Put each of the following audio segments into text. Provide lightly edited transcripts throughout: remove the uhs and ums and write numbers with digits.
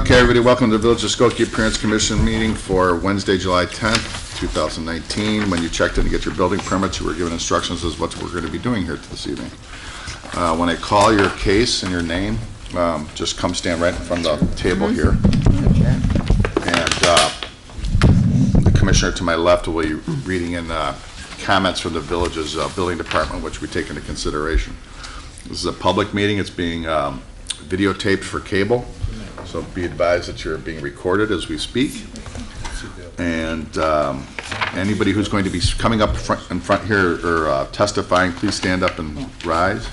Okay, everybody, welcome to the Village of Skokie Appearance Commission meeting for Wednesday, July 10th, 2019. When you checked in to get your building permits, you were given instructions as what we're going to be doing here this evening. When I call your case and your name, just come stand right in front of the table here. And the commissioner to my left will be reading in comments from the village's building department, which we take into consideration. This is a public meeting. It's being videotaped for cable. So be advised that you're being recorded as we speak. And anybody who's going to be coming up in front here or testifying, please stand up and rise.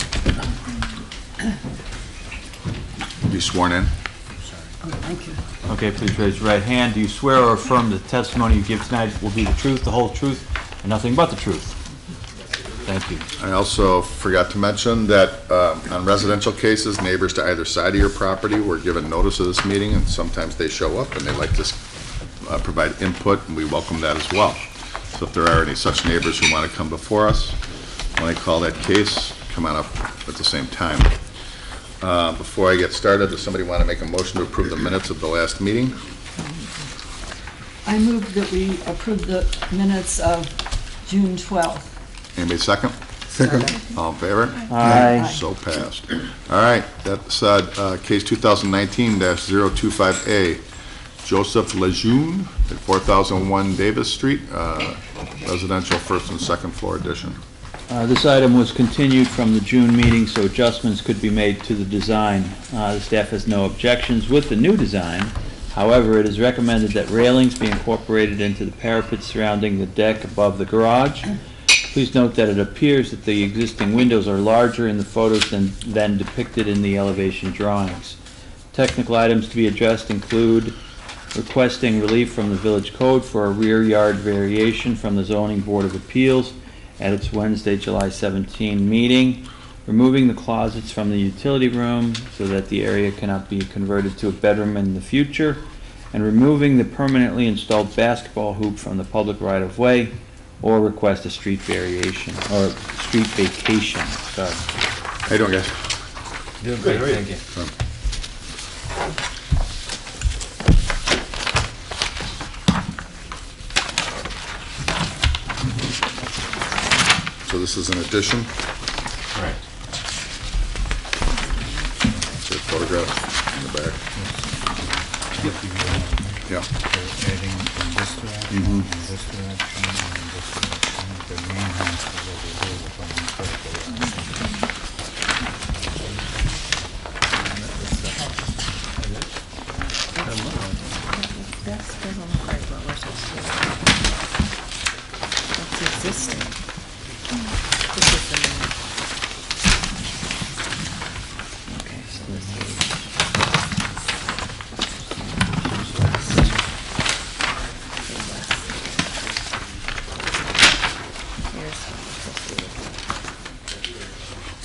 Be sworn in. Thank you. Okay, please raise your right hand. Do you swear or affirm the testimony you give tonight will be the truth, the whole truth, and nothing but the truth? Thank you. I also forgot to mention that on residential cases, neighbors to either side of your property were given notice of this meeting, and sometimes they show up and they like to provide input, and we welcome that as well. So if there are any such neighbors who want to come before us, when I call that case, come on up at the same time. Before I get started, does somebody want to make a motion to approve the minutes of the last meeting? I move that we approve the minutes of June 12th. Anybody second? Second. All in favor? Aye. So passed. All right, that said, case 2019-025A, Joseph Lejeune at 4001 Davis Street, residential first and second floor addition. This item was continued from the June meeting, so adjustments could be made to the design. The staff has no objections with the new design. However, it is recommended that railings be incorporated into the parapet surrounding the deck above the garage. Please note that it appears that the existing windows are larger in the photos than depicted in the elevation drawings. Technical items to be addressed include requesting relief from the village code for a rear yard variation from the Zoning Board of Appeals at its Wednesday, July 17 meeting, removing the closets from the utility room so that the area cannot be converted to a bedroom in the future, and removing the permanently installed basketball hoop from the public right-of-way, or request a street variation, or street vacation, sorry. How you doing, guys? Doing great, thank you. So this is an addition? Right. It's a photograph in the back. Yeah. Heading in this direction, in this direction, and in this direction. The main house is over here with an incredible That doesn't look like what we're supposed to do. That's existing. This is the new. Okay, so this is.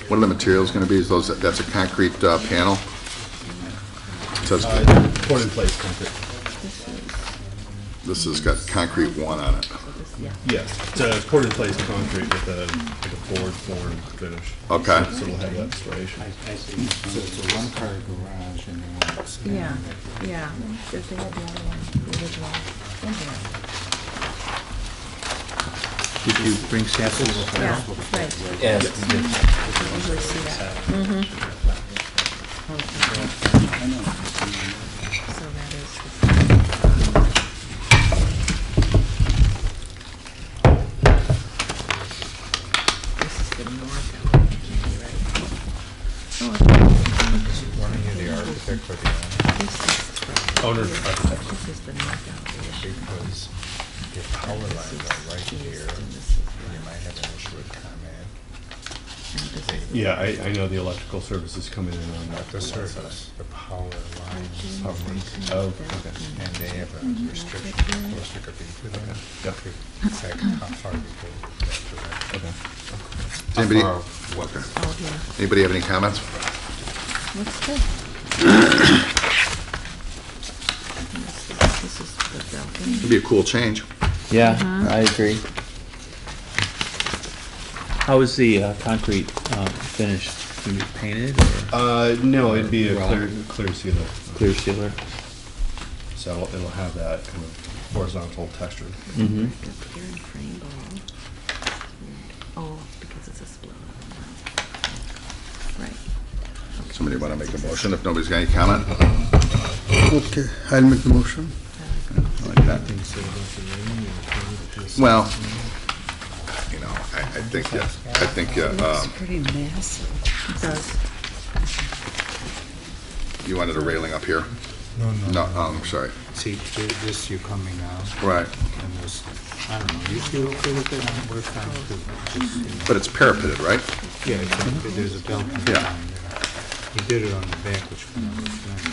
What are the materials going to be? Is those, that's a concrete panel? It says poured in place concrete. this has got concrete one on it. Yes, it's a poured in place concrete with a forward form finish. Okay. So it'll have that restoration. So it's a one-car garage and one stand. Yeah. Because they had the other one, the original, in here. Did you bring samples? Yeah, right. Yes. You usually see that. So that is the. This is the north elevation, right? Oh, Running in the architect for the this is. Owner's here. architect. This is the north elevation. because your power lines are right East here, and this is and you might have an issue with ComEd. and this is. Yeah, I know the electrical services coming in on Not the surface, the power lines, Oh, okay. and they have a restriction, close to be to them. Yep. In fact, how far you go after that. Okay. Anybody, How far, what, okay. Oh, yeah. Anybody have any comments? Looks good. This is the balcony. It'd be a cool change. Yeah, I agree. How is the concrete finished? Can you paint it or No, it'd be a Rock. clear sealer. clear sealer? so it'll have that kind of horizontal texture. Mm-hmm. Up here in frame ball. Oh, because it's a split. Right. Somebody want to make a motion if nobody's got any comment? Okay, I'll make the motion. Like that. Well, you know, I think, It's pretty massive. It does. you wanted a railing up here? No, No, I'm sorry. See, this you're coming out, Right, and this, I don't know, you okay with it? We're fine to just, you know. but it's parapeted, right? Yeah, there's a balcony Yeah. down there. He did it on the back, which kind of looks nice,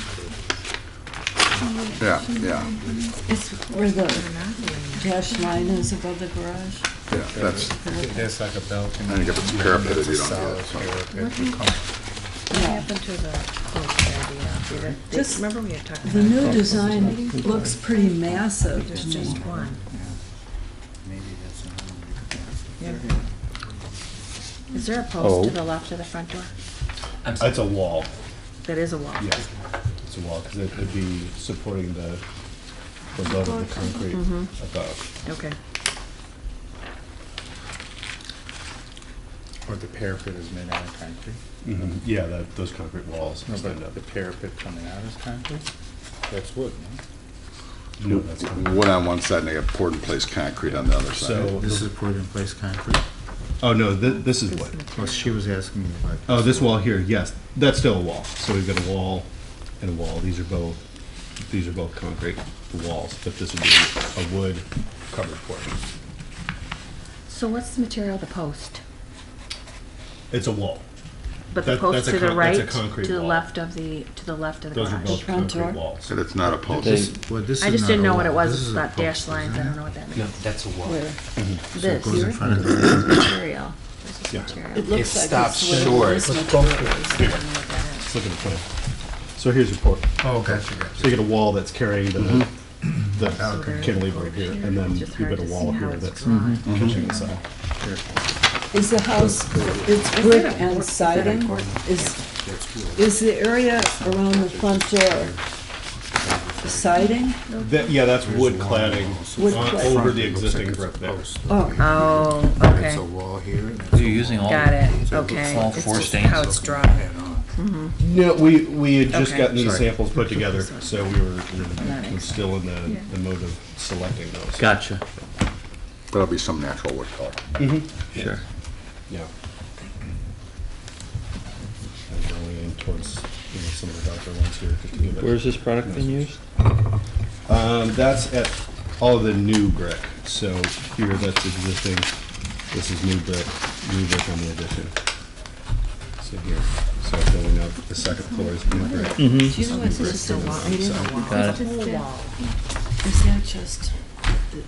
Yeah, yeah, It's where the dash line is above the garage. yeah, that's, but there's like a balcony. I think if it's parapeted, you don't get it, so. What happened to the post idea? Just- Remember we had talked about The new that? design looks pretty massive There's to just me. one. Maybe that's another. Is there a Oh. post to the left of the front door? It's a wall, That is a wall. yeah, it's a wall, because it'd be supporting the load of the concrete above. Okay. Or the parapet is made out of concrete? Yeah, those concrete walls No, stand up. but the parapet coming out is concrete? That's wood, no? No, that's concrete. Wood on one side and they have poured in place concrete on the other side. So, This is poured in place concrete. oh, no, this is wood. Well, she was asking me about. Oh, this wall here, yes, that's still a wall. So we've got a wall and a wall. These are both concrete walls, but this would be a wood covered portion. So what's the material of the post? It's a wall. But the That- post that's a to the con- that's a right, concrete to the wall. left of the Those are garage? both front concrete door? walls. And it's not a post. They- Well, this I is just not didn't a know what it wall. was, This it's is a not dash post, lines, I isn't don't it? know what that No, means. that's a wall. Where? So it This, goes in here? front of the. material, this is Yeah. material. It looks It like stops it's where short. this Let's material is. I don't know what that is. Let's look at the plan. So here's your port. Oh, gotcha, So gotcha. you get a wall that's carrying the Okay. cantilever here, and then It's you've just got hard a to wall see how here it's that's drawn. catching the side. Is the house, it's brick and siding? Is the area around the front door siding? Yeah, that's wood cladding Wood on- cladding. over the existing brick there. Oh, Oh, It's okay, a wall here. and it's You're a using all. got it, okay. all It's four just stains. how it's drawn. head on. No, we had just Okay. gotten these Sorry. samples put together, so we were That makes still in Yeah. the mode of selecting those. Gotcha, There'll be some natural wood color. sure. Yeah. And going in towards, some of the darker ones here, just to give it. Where's this product being used? That's at all of the new brick. So here, that's existing. This is new brick on the addition. So here, so filling up the second floor is new brick. do you know what this is a wall? It is a wall. Got it. Is that just the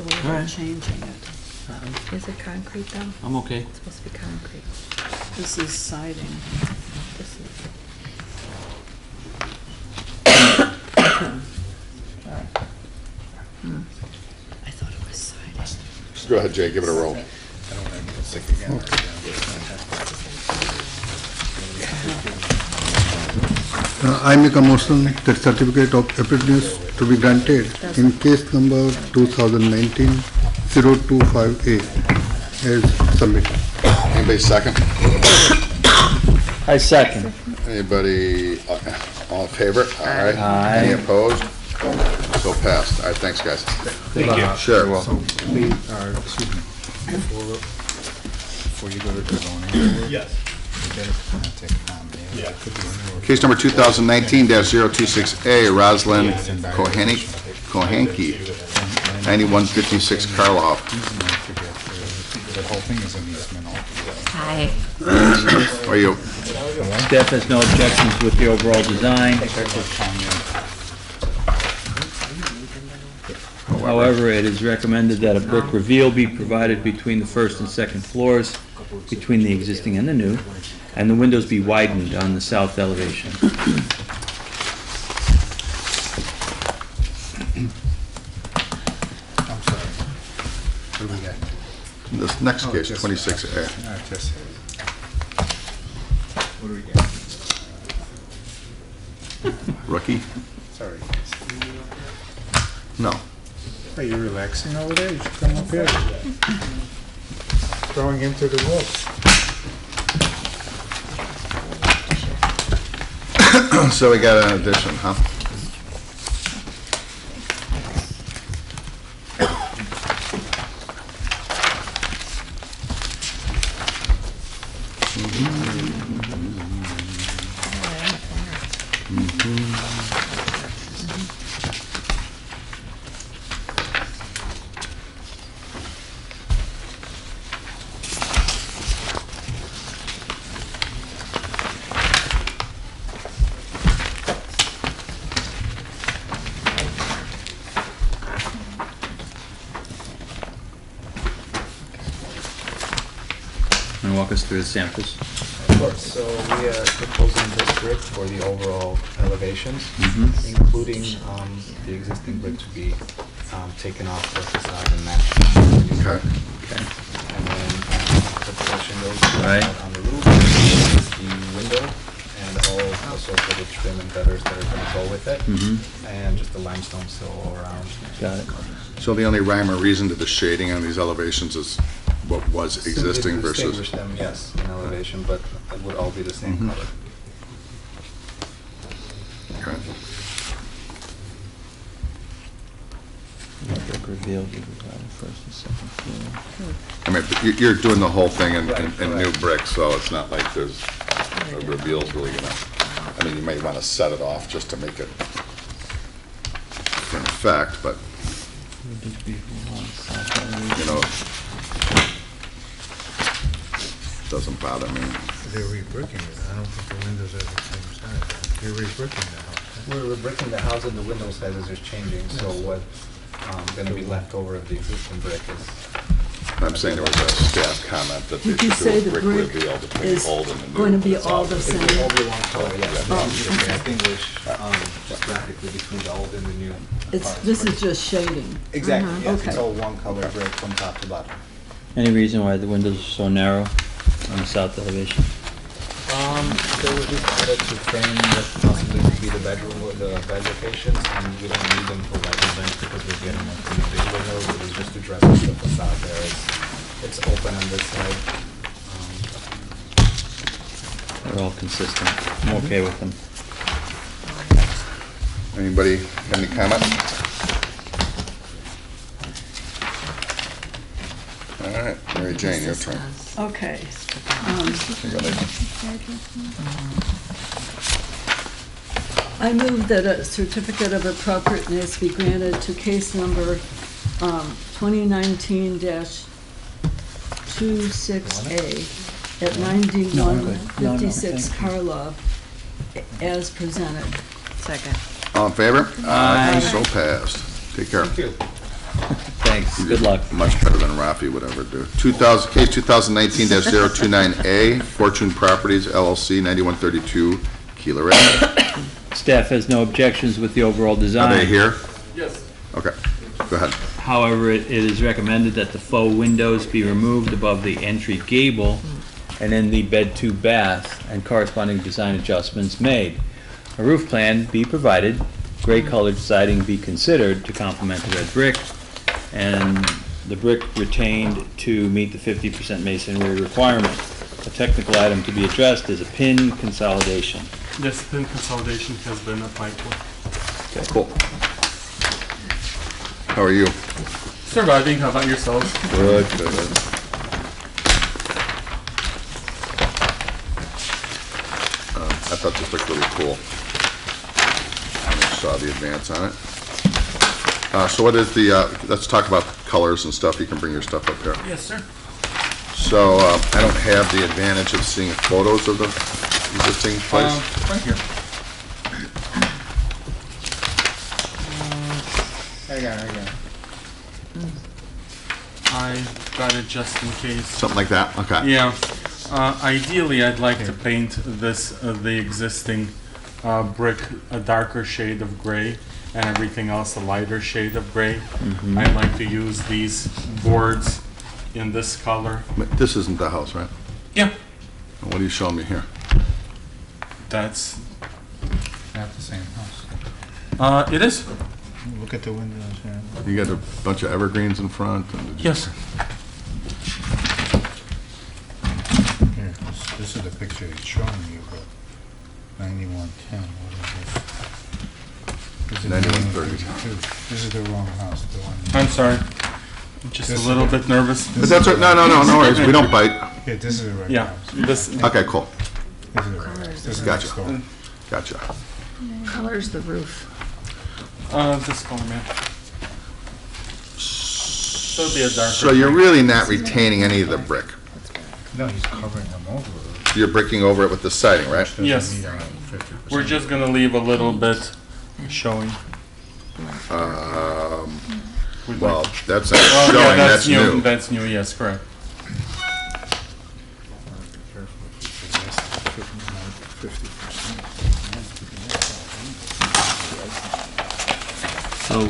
way they're Alright. changing it? Is it concrete though? I'm okay. It's supposed to be concrete. This is siding. This is- I thought it was siding. Just go ahead, Jay, give it a roll. I make a motion that certificate of appropriateness to be granted in case number 2019-0258 as submitted. Anybody second? I second. Anybody, all in favor? Aye. Aye. Any opposed? So passed. All right, thanks, guys. Thank you. Sure. Excuse me, before you go to the zoning board, Yes. you better contact Tom. Yeah. Case number 2019-026A, Rosalind Kohanke, 9156 Karloff. The whole thing is an easement altogether. Hi. How are you? Staff has no objections with the overall design. However, it is recommended that a brick reveal be provided between the first and second floors, between the existing and the new, and the windows be widened on the south elevation. I'm sorry. What do we got? This next Oh, case, just- 26A. Just. What do we got? Rookie? Sorry. No. Are you relaxing over there? You should come up here. Throwing into the wolves. So we got an addition, huh? And walk us through the samples. Of course, so we are proposing this brick for the overall elevations, including the existing brick to be taken off the facade and matched to the new Okay. brick. Okay. And then the portion goes Right. out on the roof, is the window, and all associated trim and gutters that are going to go with it, and just the limestone sill all around. Got it. So the only rhyme or reason to the shading on these elevations is what was Simply existing to versus... distinguish them, yes, in elevation, but it would all be the same color. Okay. Brick reveal will be provided first and second floor. I mean, but you're doing the whole thing in new brick, so it's not like there's, a reveal's really gonna, I mean, you may wanna set it off just to make it in effect, but, you know, doesn't bother me. They're re-bricking it. I don't think the windows are the same size. You're re-bricking the house. We're bricking the house and the window sizes are changing, so what gonna be left over of the existing brick is. I'm saying there was a staff comment that they Did you should say do a the brick brick reveal between is the old and the new. going to be That's all the It same? will all be one color, yes. Oh. To distinguish just graphically between the old and the new. It's, parts. this is just shading. Exactly, yes, it's Okay. all one color brick from top to bottom. Any reason why the windows are so narrow on the south elevation? They were just added to frame what possibly would be the bedroom or the bed locations, and we don't need them for light events because we're getting them from the big windows. It was just to dress up the facade there. It's open on this side. They're all consistent. I'm okay with them. Anybody got any comment? All right, Mary Jane, your turn. Okay. You got it. I move that a certificate of appropriateness be granted to case number 2019-26A at 9156 Karlov as presented. Second. All in favor? Aye. So passed. Take care. Thank you. Thanks. Good luck. Much better than Rafi would ever do. Case 2019-029A, Fortune Properties LLC, 9132 Keeler Ave. Staff has no objections with the overall design. Are they here? Yes. Okay, go ahead. However, it is recommended that the faux windows be removed above the entry gable and in the bed-to bath and corresponding design adjustments made. A roof plan be provided, gray-colored siding be considered to complement the red brick, and the brick retained to meet the 50% masonry requirement. A technical item to be addressed is a pin consolidation. Yes, pin consolidation has been applied for. Okay, cool. How are you? Surviving, how about yourselves? Good, good. I thought this looked really cool. I saw the advance on it. So what is the, let's talk about colors and stuff. You can bring your stuff up here. Yes, sir. So I don't have the advantage of seeing photos of the existing place. Right here. I got it. I got it just in case. Something like that, okay. Yeah. Ideally, I'd like to paint this, the existing brick a darker shade of gray and everything else a lighter shade of gray. I'd like to use these boards in this color. But this isn't the house, right? Yeah. What are you showing me here? That's, Not the same house. It is? Look at the windows, yeah. You got a bunch of evergreens in front? And Yes. Here, this is the picture it's showing you, but 9110, what is this? This is 9132. This is the wrong house, the one. I'm sorry. I'm just a little bit nervous. But that's right, no worries, we don't bite. Yeah, this is the right Yeah, house. this, Okay, cool, This is the right house. This is Gotcha. next door. gotcha. Color's the roof. this color, man. So it'll be a darker. So you're really not retaining any of the brick? No, he's covering them over. You're bricking over it with the siding, right? Doesn't Yes. meet 50%. We're just gonna leave a little bit showing. We'd Well, like- that's not Oh, yeah, showing, that's new. That's new, yes, correct. So,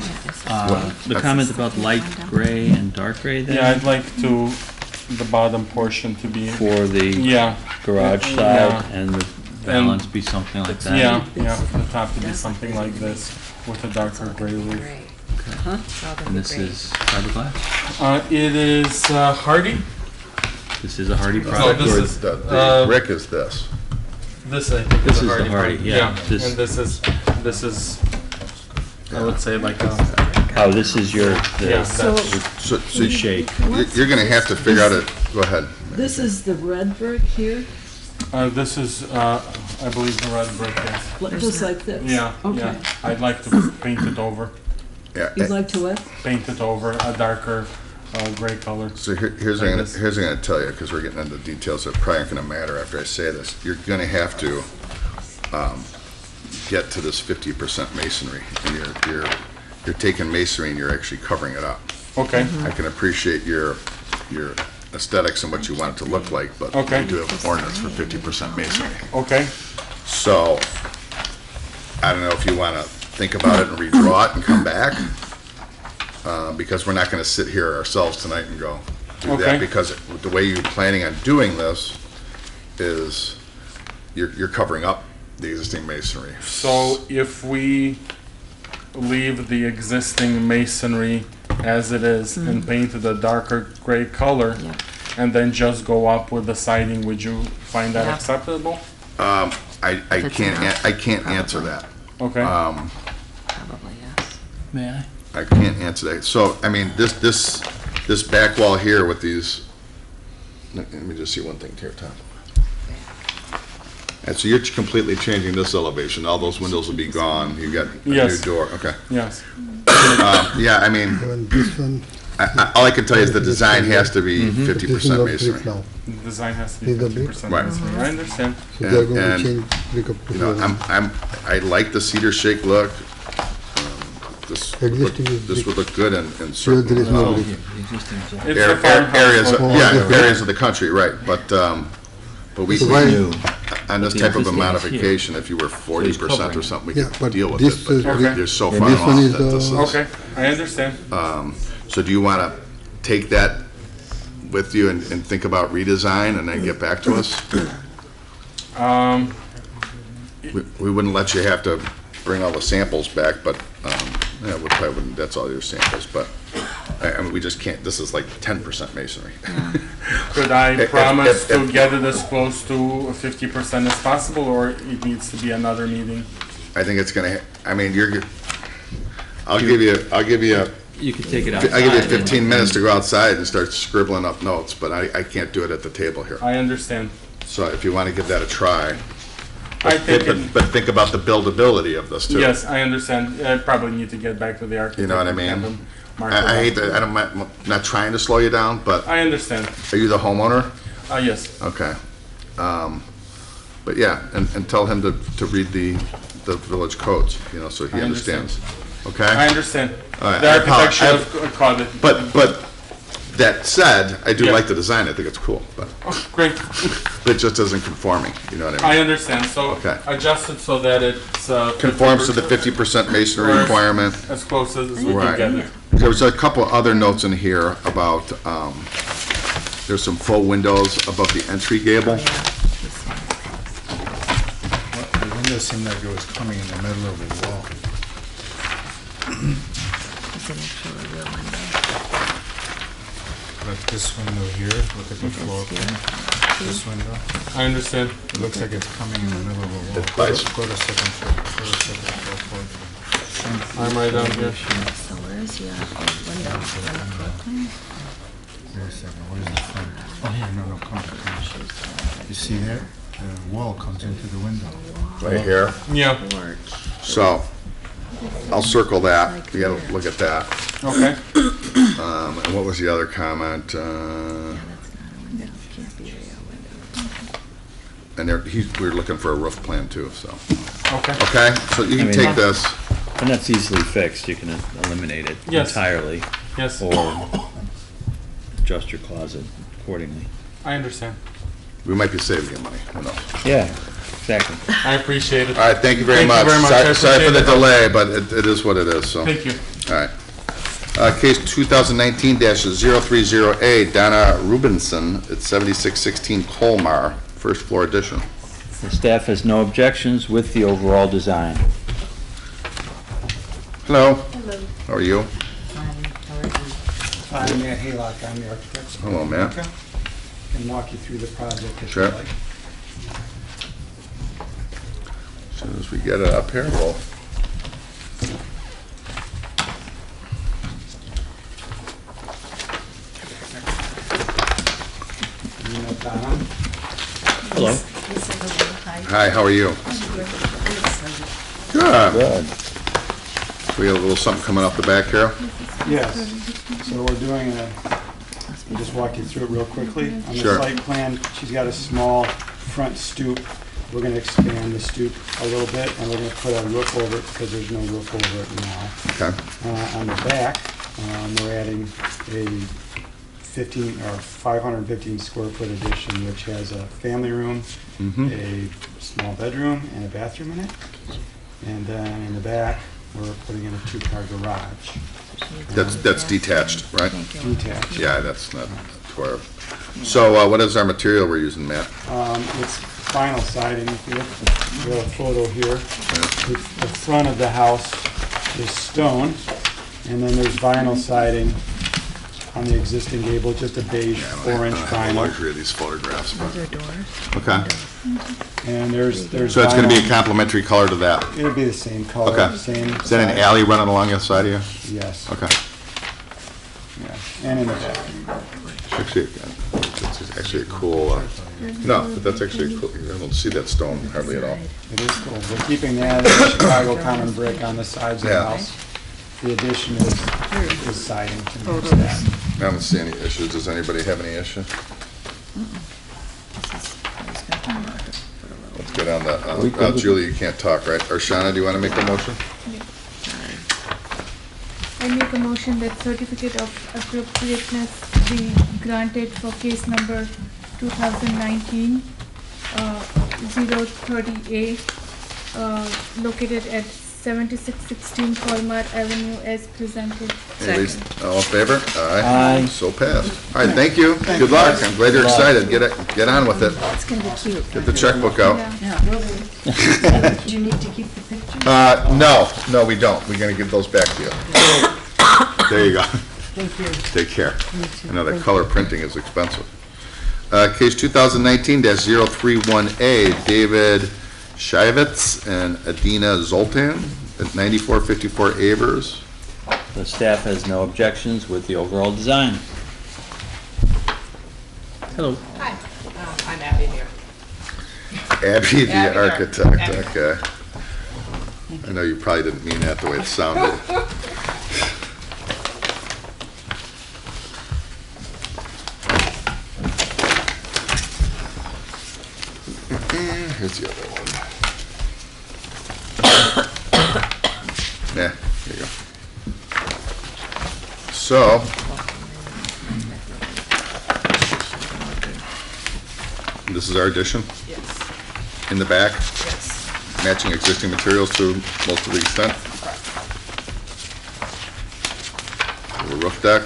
the comment about light gray and dark gray Yeah, then I'd like to, the bottom portion to be, for the yeah, garage Yeah. side and the balance be something like that? yeah, the top to be something like this with a darker gray roof. Great. Huh? And this is fiberglass? It is Hardy. This is a Hardy No, product? this or- is- The brick is this. This I think This is is a the Hardy. Hardy, part. yeah. This- And this is, I would say like a, Oh, this is your, yeah, So, that's, So the shake. you're gonna have to figure out go ahead. this is the red brick here, this is, I believe the red brick, yes. just like this? Yeah, Okay. yeah. I'd like to paint it over, Yeah, You'd like to what? paint it over a darker gray color. so here's what I'm gonna tell you, because we're getting into details that probably aren't gonna matter after I say this. You're gonna have to, get to this 50% masonry, and you're taking masonry and you're actually covering it up. Okay, I can appreciate your aesthetics and what you want it to look like, but Okay. we do have an ordinance for 50% masonry. okay. So, I don't know if you want to think about it and redraw it and come back, because we're not going to sit here ourselves tonight and go do Okay. that, because the way you're planning on doing this is you're covering up the existing masonry. So if we leave the existing masonry as it is and paint it a darker gray color, Yeah. and then just go up with the siding, would you find that Yeah. acceptable? I That's can't, enough, I can't answer that. Okay, Probably, yes. May I? I can't answer that. So, I mean, this back wall here with these, let me just see one thing here, Tom. And so you're completely changing this elevation, all those windows will be gone, you got a new Yes. door, okay. yes, Yeah, I mean, Even this one, all I can tell you is the design has to be this is 50% not masonry. brick now. the design has to be Is the brick? 50% Right. masonry. I understand. So they are And- going to and, change brick up to You know, here. I like the cedar shake look. This would look- Existing is this brick. would look good in Here there is certain no brick. It's a farmhouse areas, look. yeah, Oh, okay. areas of the country, right, but we, So why, on this The type of a existing is here. modification, if you were 40% or covering. something, we Yeah, could but deal with this it, but is you're brick. you're so And far this one off is that this is. the- Okay, I understand. So do you want to take that with you and think about redesign and then get back to us? We wouldn't let you have to bring all the samples back, but, yeah, we probably wouldn't, that's all your samples, but, I mean, we just can't, this is like 10% masonry. Could I If- promise if- to if- get it as close to 50% as possible, or it needs to be another meeting? I think it's gonna, I mean, I'll give you, You could take it outside. I'll give you and- 15 minutes to go outside and start scribbling up notes, but I can't do it at the table here. I understand. So if you want to give that a try. I think, it- But think about the buildability of this too. yes, I understand. I probably need to get back to the architect. You know what I and have mean? him mark it I hate up. that, I'm not trying to slow you down, but I understand. are you the homeowner? Yes, Okay. But yeah, and tell him to read the village codes, you know, so he I understand. understands. I Okay? understand. All right, The I architect should apologize. have caught it. But that said, I do Yeah. like the design, I think it's cool, but Oh, great. it just isn't conforming, you know what I I mean? understand. So Okay. adjust it so that it's Conforms to the 50% masonry Right. requirement. as close as we Right. can get it. There's a couple other notes in here about, there's some faux windows above the entry gable. The window seemed like it was coming in the middle of the wall. doesn't show a real window. Like this window here, look at the floor plan, this window. I understand. It looks like it's coming in the middle of a wall. It's bias. Go to second floor, go to second floor, floor plan. I'm right down here. So where's your window on the floor plan? Wait a second, where's the front? Oh, here, no, come. You see there? The wall comes into the window. Right here. Yeah, Porch. So, I'll circle that. You gotta look at that. okay. And what was the other comment? That's not a window. Can't be a real window. And there, we were looking for a roof plan too, so. Okay. Okay, so you can I mean, take this. And that's easily fixed, you can eliminate it Yes. entirely, Yes, or adjust your closet accordingly. I understand. We might be saving you money, who knows? Yeah, exactly. I appreciate it. All right, thank you very Thank you much. very much. I Sorry for the appreciate it. delay, but it is what it is, so. Thank you. All right. Case 2019-030A, Donna Rubinson at 7616 Colmar, first floor addition. The staff has no objections with the overall design. Hello. Hello. How are you? I'm Matt Haylock, I'm the architect. Hello, Matt. Can walk you through the project if Sure. you like. As soon as we get it up here, we'll. You know Donna? Hello. Hi, how are you? Good. Good. We have a little something coming up the back here. Yes. So we're doing we'll just walk you through it real quickly. On the Sure. site plan, she's got a small front stoop. We're gonna expand the stoop a little bit, and we're gonna put a roof over it because there's no roof over it now. Okay. On the back, we're adding a 515 square foot addition, which has a family room, a small bedroom, and a bathroom in it. And then in the back, we're putting in a two-car garage, That's detached, right? detached. Yeah, that's not square. So what is our material we're using, Matt? It's vinyl siding. If you look, we have a photo here. The front of the house is stone, and then there's vinyl siding on the existing gable, just a beige I don't 4-inch have the vinyl. luxury of these photographs, but, Those are doors. okay. And there's So it's gonna be a vinyl. complementary color to that? It'll be the same color, Okay. same. Is that an size. alley running along the side of you? Yes, Okay. yeah, and in the back. It's actually a cool, no, but that's actually a cool, I don't see that stone hardly at all. It is cool. We're keeping that in Chicago common brick on the sides of the Yeah. house. The addition is siding to match that. I don't see any issues. Does anybody have any issue? Let's go down that, Julie, you can't talk, right? Or Shauna, do you want to make the motion? I make a motion that certificate of appropriateness be granted for case number 2019 030A, located at 7616 Colmar Avenue as presented. Anybody's, all in favor? Aye. So passed. All right, thank you. Good luck. I'm glad you're excited. Get on with it. It's gonna be cute. Get the checkbook out. Yeah. Do you need to keep the picture? No, we don't. We're gonna give those back to you. There you go. Thank you. Take care. I know that color printing is expensive. Case 2019-031A, David Shivitz and Adina Zoltan at 9454 Avers. The staff has no objections with the overall design. Hello. Hi, I'm Abby here. Abby, the Abby, architect, Abby. okay. I know you probably didn't mean that the way it sounded. Here's the other one. Yeah, there you go. So, this is our addition Yes, in the back, yes. matching existing materials to most of the extent. The roof deck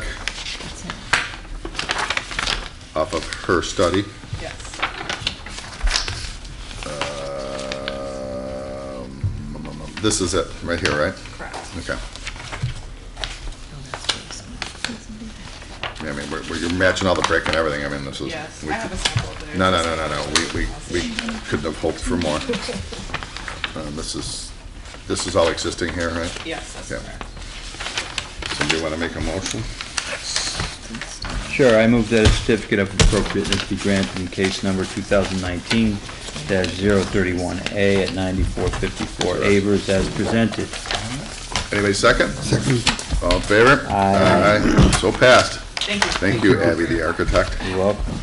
off of her study. Yes. This is it, right here, right? Correct. Okay. I mean, you're matching all the brick and everything, I mean, this is. Yes, we I have a sample there. No, we couldn't have hoped for more. This is all existing here, right? Yes, that's Yeah. correct. Somebody want to make a motion? Sure, I move that a certificate of appropriateness be granted in case number 2019-031A at 9454 Avers as presented. Anybody second? Second. All in favor? Aye. Aye. So passed. Thank you. Thank you, Abby, the architect. You're welcome.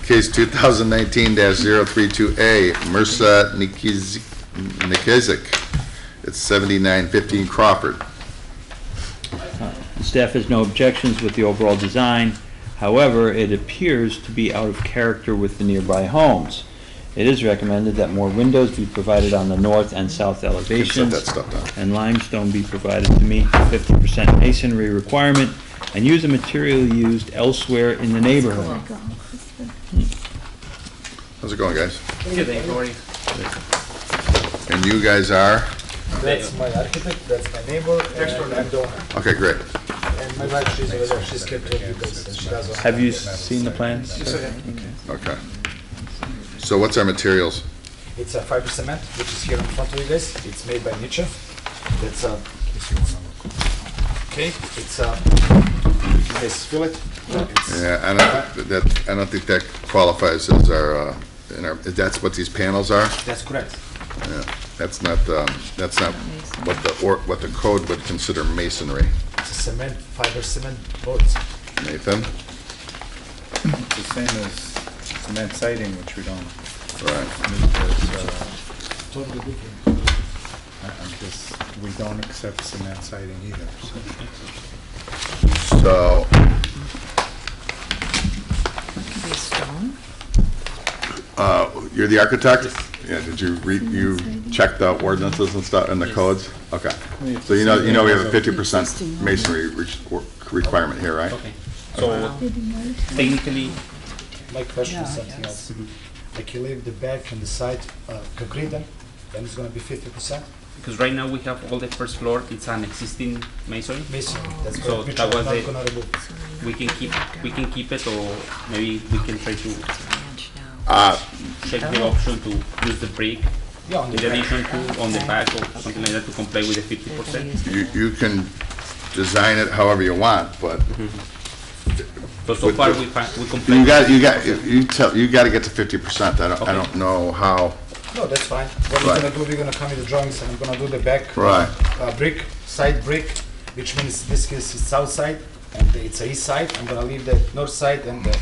Case 2019-032A, MRSA Nikizik. It's 7915 Crawford. The staff has no objections with the overall design. However, it appears to be out of character with the nearby homes. It is recommended that more windows be provided on the north and south elevations, that stuff down. and limestone be provided to meet the 50% masonry requirement, and use a material used elsewhere in the neighborhood. How's it going, guys? Good, thank you. How are you? And you guys are? That's my architect, that's my neighbor, and I'm the owner. Okay, great. And my wife, she's over there, she's kept with you guys, and she does all. Have you seen the plans? Yes, sir. Okay. So what's our materials? It's a fiber cement, which is here in front of you guys. It's made by Nietzsche. That's okay. It's you guys feel it? It's- Yeah, I don't think that qualifies as our, that's what these panels are? That's correct. Yeah, that's not what the code would consider masonry. It's a cement, fiber cement boards. Nathan? It's the same as cement siding, which we don't Right. need as, Totally different. we don't accept cement siding either, so. So, Could be stone. you're the architect? Yeah, did you check the ordinances and stuff and the codes? Okay. So you know we have a 50% masonry requirement here, right? Okay. So technically, my question is something else. Like you leave the back and the side concrete, then it's gonna be 50%. Because right now we have all the first floor, it's an existing masonry. Masonry. That's So correct. Which that I'm was not the- gonna remove. We can keep it, or maybe we can try to check the option to use the brick Yeah, on in the back. addition to on the back or something like that to comply with the 50%. You can design it however you want, but So far we comply. you got to get to 50%. I don't know how. No, that's fine. What we're gonna do, we're gonna come with the drawings and I'm gonna do the back Right. brick, side brick, which means this is south side and it's a east side. I'm gonna leave the north side and the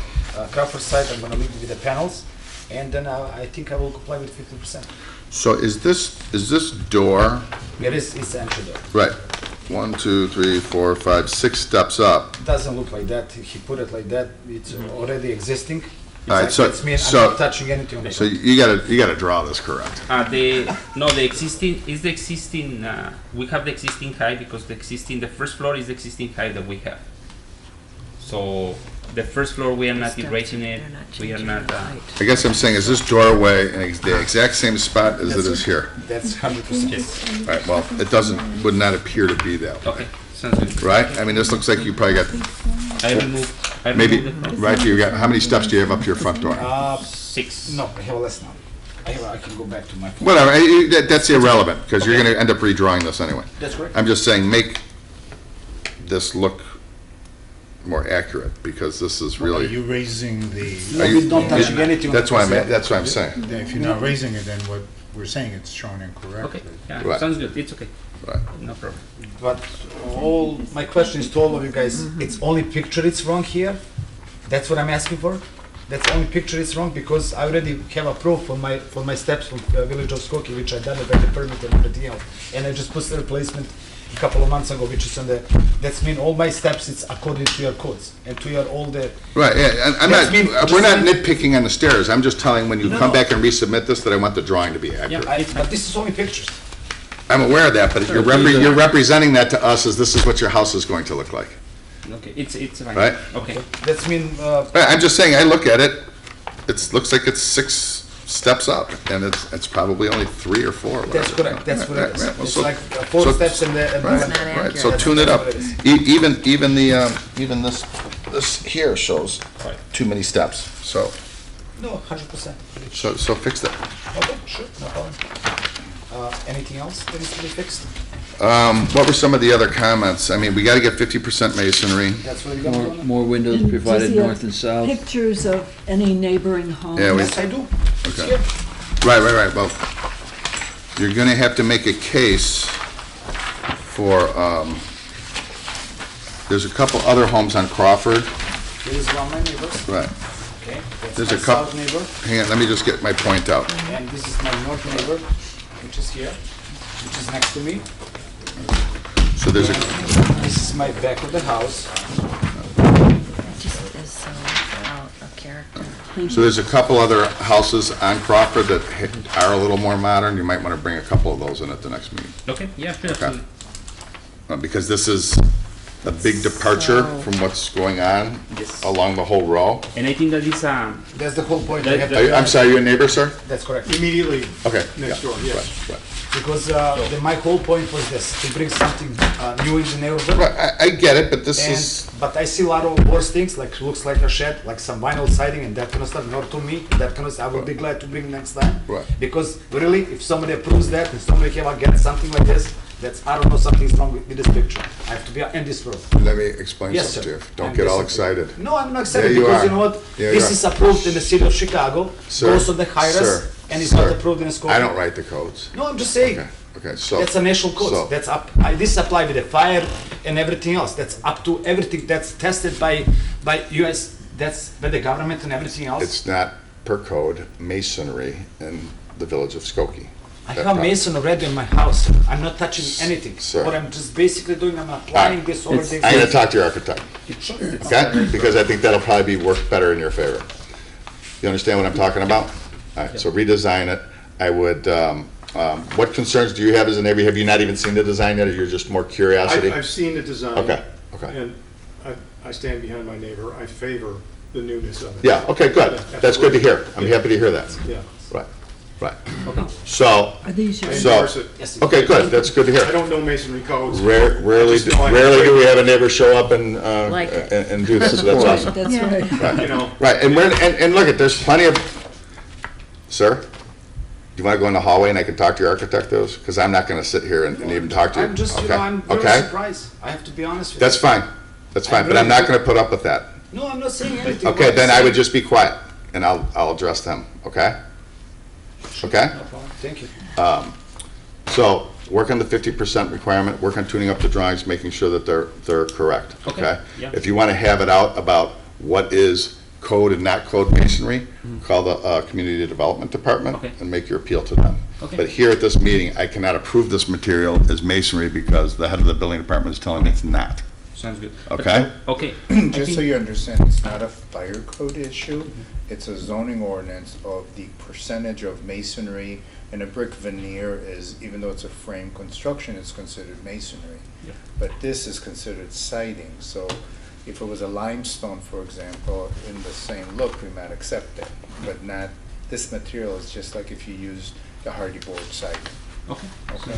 Crawford side, I'm gonna leave with the panels. And then I think I will comply with 50%. So is this door, It's the entry door. right, 1, 2, 3, 4, 5, 6 steps up? Doesn't look like that. He put it like that. It's already existing. All right, so- It's me, I'm so- not touching anything on it. So you gotta draw this correct. The existing is the existing. We have the existing height because the first floor is the existing height that we have. So the first floor we are not erasing it. We are not. I guess I'm saying, is this doorway in the exact same spot as it is here? That's 100%. All right, well, it would not appear to be that way, Okay, sounds good. right? I mean, this looks like you probably got, I remove. maybe, the front. right, how many steps do you have up to your front door? 6. No, I have less now. I can go back to my. Whatever, that's irrelevant, because you're gonna end up redrawing this anyway. That's correct. I'm just saying, make this look more accurate, because this is Are really. you raising the, No, we're not touching anything. That's why that's what I'm saying. if you're not raising it, then what we're saying, it's shown incorrectly. Okay, yeah, Right. sounds good. It's okay. Right. No problem. But my question is to all of you guys, it's only picture it's wrong here? That's what I'm asking for? That's the only picture it's wrong because I already have a proof for my steps from Village of Skokie, which I done it by the permit and everything else. And I just put the replacement a couple of months ago, which is on that's mean all my steps, it's according to your codes and to your all the. Right, yeah, and we're not nitpicking on the stairs, I'm just telling when you No, come no. back and resubmit this, that I want the drawing to be Yeah, accurate. but this is only pictures. I'm aware of that, but you're representing that to us as this is what your house is going to look like, Okay, it's fine. right? Okay. That's mean, Right, I'm just saying, I look at it, looks like it's 6 steps up, and it's probably only 3 or 4. that's correct, that's what it is. Right, well, It's so- like 4 so- steps and the. Right, right, so tune it up. even this here shows too many steps, so, No, 100%. so fix that. Okay, sure, no problem. Anything else that needs to be fixed? What were some of the other comments? I mean, we gotta get 50% masonry. That's what you're gonna do? More windows And provided does he have north and south. Pictures of any neighboring homes? Yeah, we- Yes, I do. It's Okay. here. Right, well, you're gonna have to make a case for, there's a couple other homes on Crawford. This is one of my neighbors, Right. okay? That's There's my a couple- south neighbor, Hang on, let me just get my point out. and this is my north neighbor, which is here, which is next to me. So there's a, This is my back of the house. Just is so out of character. so there's a couple other houses on Crawford that are a little more modern. You might wanna bring a couple of those in at the next meeting. Okay, yeah, sure, Okay. absolutely. Because this is a big departure from what's going on along the whole row. And I think that is, That's the whole point. That- We have that- to- I'm sorry, you a neighbor, sir? That's correct. Immediately Okay. next yeah, door, yes. right. Because my whole point was this, to bring something new in the neighborhood. Right, I get it, but this is, But I see a lot of worse things, like looks like a shed, like some vinyl siding and that kind of stuff, not to me, that kind of stuff, I would be glad to bring next time. Right. Because really, if somebody approves that, and somebody came out get something like this, that's, I don't know, something's wrong with this picture. I have to be in this room. let me explain Yes, something to sir. you. Don't I'm get all disappointed. excited. No, I'm not excited Yeah, you because are. you know what? Yeah, you This are. is approved in the city of Chicago, Sir, goes to the HIRAS, sir, and it's not sir. approved in Skokie. I don't write the codes. No, I'm just saying. Okay, so. That's a national code. so- That's up. This apply with the fire and everything else. That's up to everything that's tested by US. That's by the government and everything else. It's not per code masonry in the village of Skokie. I have a mason already in my house. I'm not touching anything. Sir. What I'm just basically doing, I'm applying this over the. I'm gonna talk to your architect, okay? Because I think that'll probably be work better in your favor. You understand what I'm talking about? All right, so redesign it. I would, what concerns do you have as a neighbor? Have you not even seen the design yet, or you're just more curiosity? I've seen the design. Okay, okay. And I stand behind my neighbor. I favor the newness of it. Yeah, okay, good. That's good to hear. I'm happy to hear that. Yeah. Right, right. So, Are these your? I So- endorse it. okay, good, that's good to I hear. don't know masonry codes. Rarely, Just know I'm rarely do afraid- we have a neighbor show up and, Like it. and do this, so that's Right, awesome. that's Yeah. right. You know, Right, and look, there's plenty of, sir, do you wanna go in the hallway and I can talk to your architect those? Because I'm not gonna sit here and even talk to you. I'm just, you Okay? know, I'm very Okay? surprised. I have to be honest with you. That's fine, but I'm not gonna put up with that. No, I'm not saying anything. Okay, What I'm then I would saying- just be quiet, and I'll address them, okay? Okay? No problem. Thank you. So, work on the 50% requirement, work on tuning up the drawings, making sure that they're correct, okay? yeah. If you wanna have it out about what is code and not code masonry, call the Community Development Department Okay. and make your appeal to them. Okay. But here at this meeting, I cannot approve this material as masonry because the head of the building department is telling me it's not, Sounds good. okay? Okay. Just so you understand, it's not a fire code issue, it's a zoning ordinance of the percentage of masonry, and a brick veneer is, even though it's a frame construction, it's considered masonry. Yeah. But this is considered siding, so if it was a limestone, for example, in the same look, we might accept it, but not, this material is just like if you used the hardy board siding. Okay. Okay?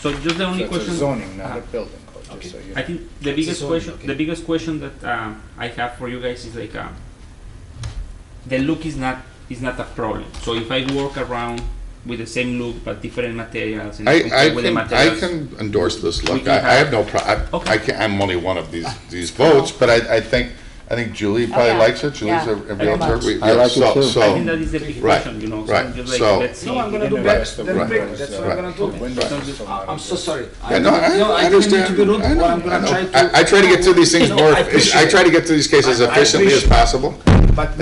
So just the So only it's question. a zoning, not Uh-huh. a building code, just so you know. I think the It's biggest a zoning, question, okay. the biggest question that I have for you guys is like, the look is not a problem. So if I work around with the same look but different materials and I compare with the can, I materials, can endorse this We look. can I have have- no pro, Okay. I can't, I'm only one of these votes, but I think Julie probably yeah. likes it. Julie's Yeah, a very realtor. much. We- I like it so- too. so- I think that is the big Right, question, you know. So right. I'm just like, So- let's see. No, I'm gonna And do the better rest of than the brick. windows, That's what right. I'm gonna do. Windows Sounds is good. not I'm so sorry. Yeah, no, I didn't mean understand. to be rude, I know, but I'm gonna I try know. to. I try to get through these things No, more, I appreciate I try to get through these cases I efficiently as appreciate- possible, But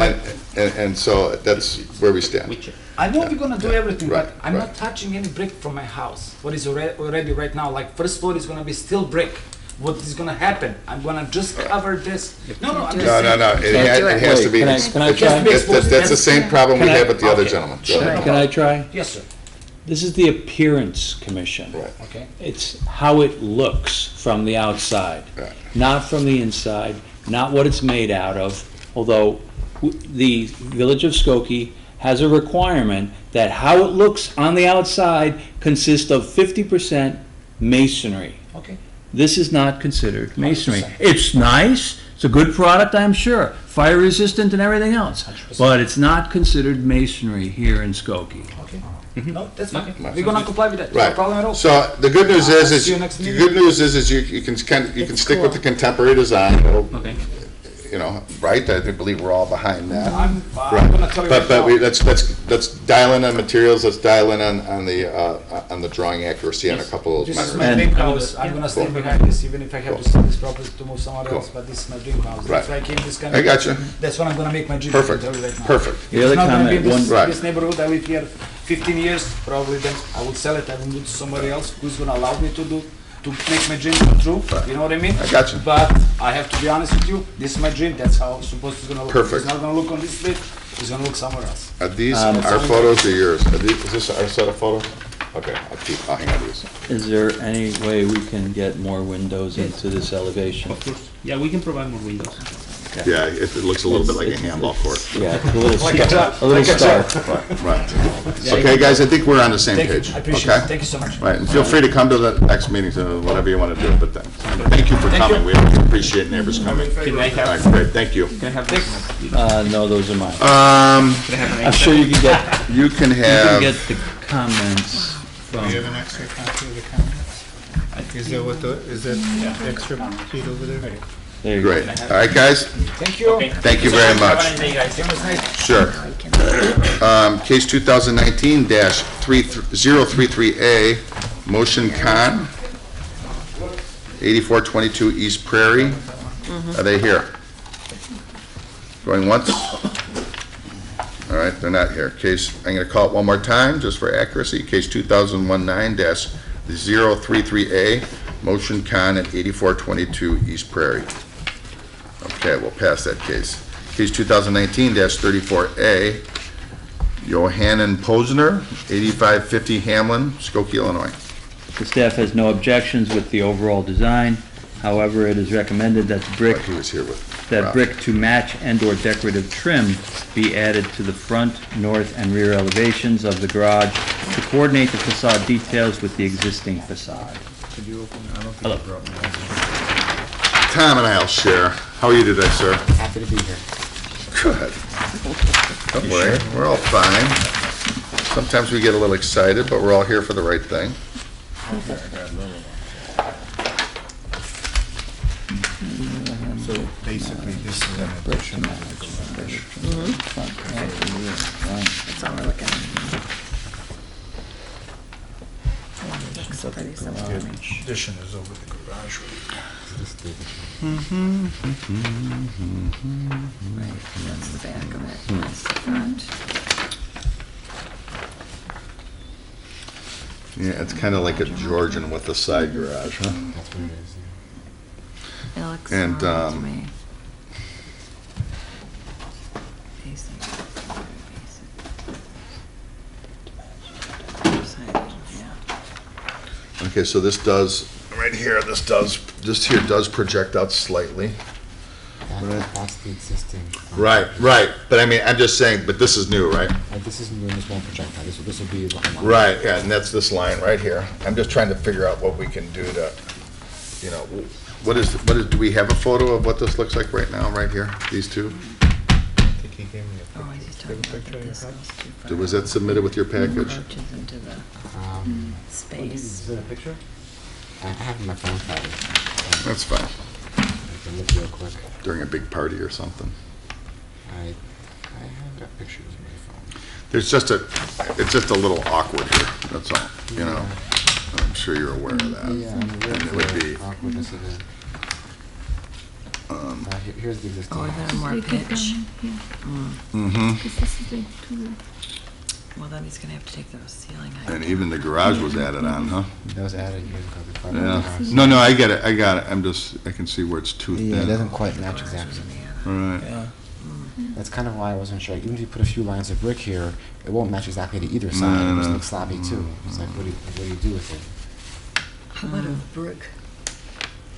and so that's where we stand. We check. I know we're gonna do everything, Right, but I'm right. not touching any brick from my house. What is already right now, like first floor is gonna be still brick. What is gonna happen? I'm gonna just cover this. No, I'm just No, saying. it has to be. Wait, can I It has to be try? exposed. That's the same problem we Can I- have with the other Okay. gentleman. Go Sure. ahead. Can I try? Yes, sir. This is the Appearance Commission. Right. Okay. It's how it looks from the outside, Right. not from the inside, not what it's made out of, although the Village of Skokie has a requirement that how it looks on the outside consists of 50% masonry. Okay. This is not considered masonry. It's nice, it's a good product, I'm sure, fire resistant and everything else, but it's not considered masonry here in Skokie. Okay. No, that's fine. We're gonna comply with that. No Right. problem at all. So the good news is See you next the meeting. good news is you can stick with the contemporary design. It'll, Okay. you know, right? I believe we're all behind that. I'm Right. gonna tell you right But we, now. let's dial in on materials, let's dial in on the drawing accuracy on a couple of This those is matters. my And- dream house. I'm gonna stay behind this, even if I have to sell this property to move somewhere Cool. else, but this is my dream house. Right. That's why I came this kind I of. got you. That's what I'm gonna make my dream. Perfect, house right now. perfect. The other It's not gonna be comment, this, Right. this neighborhood. I live here 15 years. Probably then I will sell it. I will move to somebody else who's gonna allow me to make my dream come true. Right. You know what I mean? I got you. But I have to be honest with you. This is my dream. That's how it's supposed to gonna look. Perfect. It's not gonna look on this street. It's gonna look somewhere else. Are these Um, our photos or yours? Is this our set of photos? Okay, I'll hang on to these. Is there any way we can get more windows into this elevation? Of course. Yeah, we can provide more windows. Yeah, it looks a little bit like a handball court. Yeah, a little Like a stark, job. a little Like a stark. Right, right. Okay, guys, I think we're on the same Thank page. you. I appreciate Okay? it. Thank you so much. Right, and feel free to come to the next meeting, to whatever you want to do, but then, thank you for Thank coming. you. We appreciate neighbors coming. Can I All right, have, great, thank you. can I have this? No, those are mine. Um, Can I have an I'm sure you can get, you can you can have, get the comments from, an extra copy of the comments? Is that what is that extra sheet over there? there you go. great. All right, guys, Thank you. Okay. thank you very Have a much. nice day, guys. It was nice. Sure. Case 2019-033A, Motion Con, 8422 East Prairie. Are they here? Going once? All right, they're not here. Case, I'm going to call it one more time, just for accuracy. Case 2019-033A, Motion Con at 8422 East Prairie. Okay, we'll pass that case. Case 2019-34A, Johannen Posner, 8550 Hamlin, Skokie, Illinois. The staff has no objections with the overall design. However, it is recommended that the brick, He was here with. that Rob. brick to match and/or decorative trim be added to the front, north, and rear elevations of the garage to coordinate the facade details with the existing facade. Could you open, I don't Hello. think you brought me. Tom and I'll share. How are you today, sir? Happy to be here. Good. Don't worry, we're all fine. Sometimes we get a little excited, but we're all here for the right thing. So basically, this is an addition of the garage. That's all we're looking at. Looks pretty simple to me. Addition is over the garage. Right, that's the back of it, that's the front. Yeah, it's kind of like a Georgian with a side garage, huh? That's what it is. It looks And, normal to um, me. Basic, basic. Side, yeah. Okay, so this does, right here, this here does project out slightly. That's the existing. Right, but I mean, I'm just saying, but this is new, right? This isn't doing this one projectile. This will be looking like. Right, yeah, and that's this line right here. I'm just trying to figure out what we can do to, you know, do we have a photo of what this looks like right now, right here, these two? I think he gave me a Oh, he's talking about picture that of your this house? goes too far. Was that submitted with your package? Encroaches into the space. it a picture? I have my phone copy. That's fine, I can look real quick. during a big party or something. I have got pictures on my phone. It's just a little awkward here, that's all, you know? I'm sure you're aware of that. Yeah, I'm aware And of it would the be, awkwardness of it. Here's the existing. Or house. then more Take it pitch. down here, mm-hmm, because this is like too. Well, then he's gonna have to take the ceiling height. and even the garage was added on, huh? That was added years ago before I bought the Yeah, house. no, I get it, I can see where it's too Yeah, it thin. doesn't quite match exactly. Right, That's kind of why I wasn't sure. Even if you put a few lines of brick here, it won't match exactly to either side. It just no. looks sloppy too. It's like, what do you do with it? How about a brick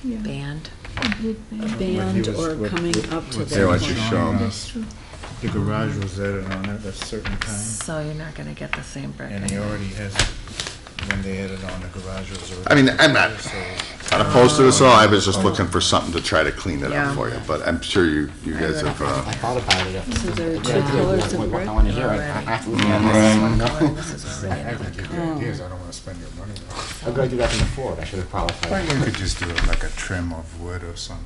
Yeah. Band. A brick band. band or coming up to what's the. Here, why don't you show 'em? That's true. The garage was added on at a certain time, So you're not gonna get the same brick. and he already has, when they added on, the garage was already. I mean, I'm not- So not opposed to this at all, I was just looking for something to try to clean it Yeah. up for you, but I'm sure you guys have, I thought about it. So there are two colors of brick? I want to hear it. I have to look at it. This is already I another think the color. idea is I don't wanna spend your money though. I'm going to do that in the Ford. I should have Or qualified. you could just do it like a trim of wood or something,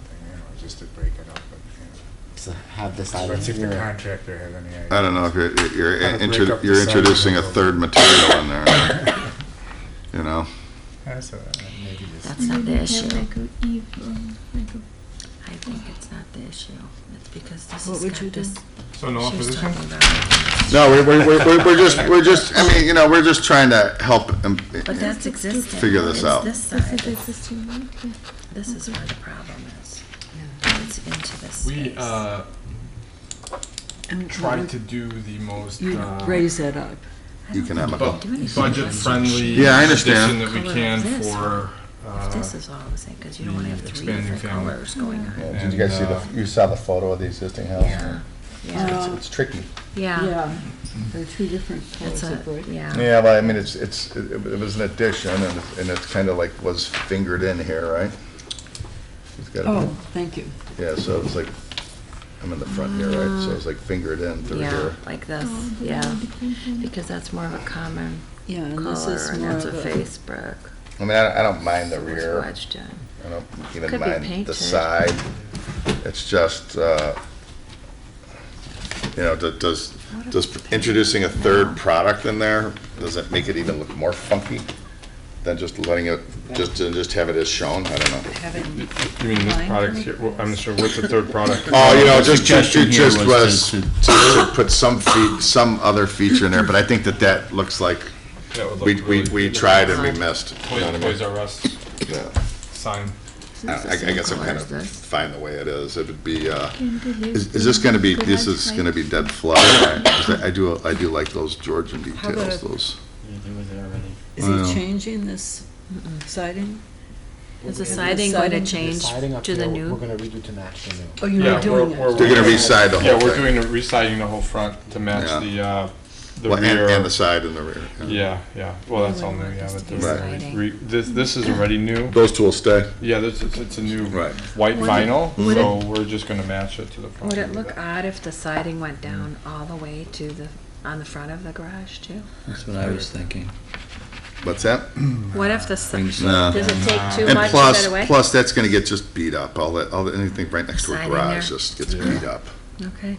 just to break it up, but, To have this item let's see if the here. contractor has any idea. I don't know if you're How to break up the you're siding introducing a a little third material in there, you know? That's maybe just. That's not the Maybe issue. have like a eve, like a I think it's not the issue. It's because this What has would got you do? this. So no She was opposition? talking about. No, we're just, I mean, we're just trying to help But that's existing. Figure this It's out. This this is side. the existing one. Yeah. This is where the problem is. It's into this We space. And tried to do the most You raise that up. You can have a bu- budget-friendly Yeah, I understand. addition that we Color can of this. for This is all the same, because you don't want to have three expanding different family. colors going on. Did you guys see you saw the photo of the existing house? Yeah, yeah, It's tricky. yeah. Yeah, there are two different It's colors a, of brick. yeah. Yeah, but I mean, it was an addition, and it's kind of like was fingered in here, right? It's got a- Oh, thank you. Yeah, so it's like, I'm in the front here, right? So it's like fingered in through Yeah, here. like this, yeah, because that's more of a common Yeah, and this color, is and more that's of a a, face brick. I mean, I don't mind the It's rear. wedged in. I don't even Could be mind the painted. side. It's just, does introducing a third product in there, does it make it even look more funky than just letting it, just have it as shown? I don't know. Have it You mean this product here? Well, I'm not sure what's the third product. Oh, The just suggestion here was to put some other feature in there, but I think that looks like That would look we really tried and we missed. You know what I mean? Toys R Us Yeah. sign. I guess I'm kind of Colors, this. fine the way it is. It would be, Can the is list this gonna be, go this back is to gonna be dead flat, right? 'Cause I do like those Georgian How about details, a- those. is Well. he changing this siding? Is the The siding going to siding- change Siding up to the here, new? We're going to redo to match the new. Oh, you're Yeah, redoing we're- it? They're gonna reside the whole Yeah, thing. we're doing the residing the whole front to match Yeah. the Well, rear. and the side and the rear. Yeah, yeah. Well, that's all new. Yeah, but the Right. this is already new. Those two will stay. Yeah, it's a new Right. white vinyl, would so we're just gonna match it to the front. Would it look odd if the siding went down all the way to on the front of the garage too? That's what I was thinking. What's that? What if the, No. does it take too And much of it away? plus that's gonna get just beat up. Anything right next to a Siding garage there? just gets beat up. Okay,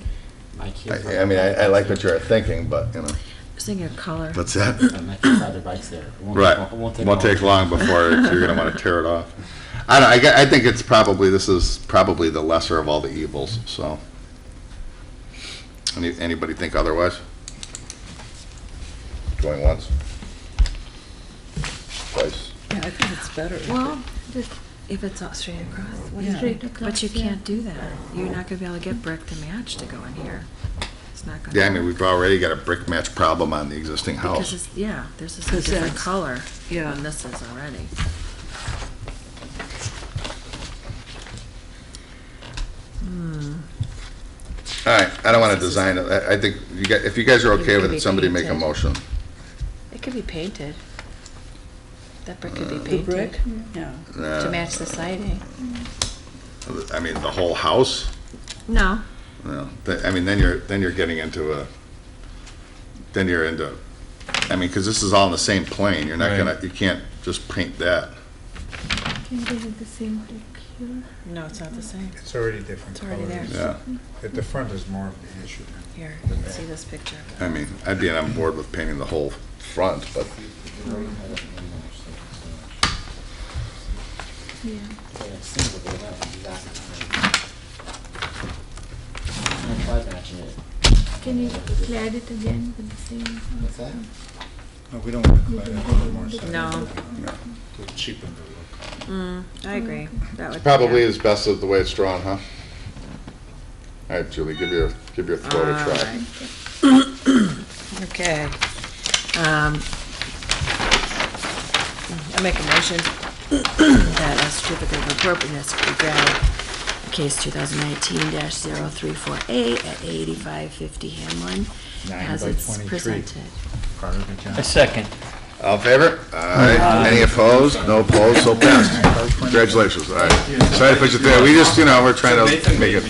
My kids I mean, I like what you're thinking, but, just thinking of color. what's that? My kids ride their bikes there. It won't Right. Take, it Won't take long before you're gonna wanna tear it off. I think this is probably the lesser of all the evils, so. Anybody think otherwise? Going once? Twice? Yeah, I think it's better. Well, if it's not straight across, what Yeah. is Straight it? across, But you yeah. can't do that. You're not gonna be able to get brick to match to go in here. It's not gonna. Yeah, I mean, we've already got a brick match problem on the existing Because house. it's, yeah, this is a Because different that's- color yeah. than this is already. All right, I don't wanna design it. I think if you guys are okay with Maybe it, somebody make a painted. motion. It could be painted. That brick could be The painted brick? Yeah. to match the siding. I mean, the whole house? No, No, I mean, then you're getting into I mean, because this is all in the same plane, you're not Right. you can't just paint that. Can they have the same brick here? no, it's not the same. It's already different It's already colors. there. Yeah, The front is more of the issue. Here, you can see this picture. I mean, I'd be on board with painting the whole front, but Yeah. Try matching it. Can you clad it again with the same? What's that? No, we don't want to clad it with more siding. No. To cheapen the look. I agree. That would probably yeah. is best of the way it's drawn, huh? All right, Julie, give your throat a try. Okay. I make a motion that a certificate of appropriateness be granted case 2019-034A at 8550 Hamlin as it's presented. A second. All in favor? Aye. Any opposed? No opposed, so passed. Congratulations, all right. Sorry to put you through, we just, we're trying to make it.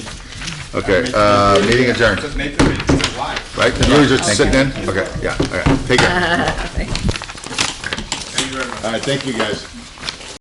Okay, meeting adjourned. Right, you were just sitting in? Okay, yeah, all right, take care. All right, thank you guys.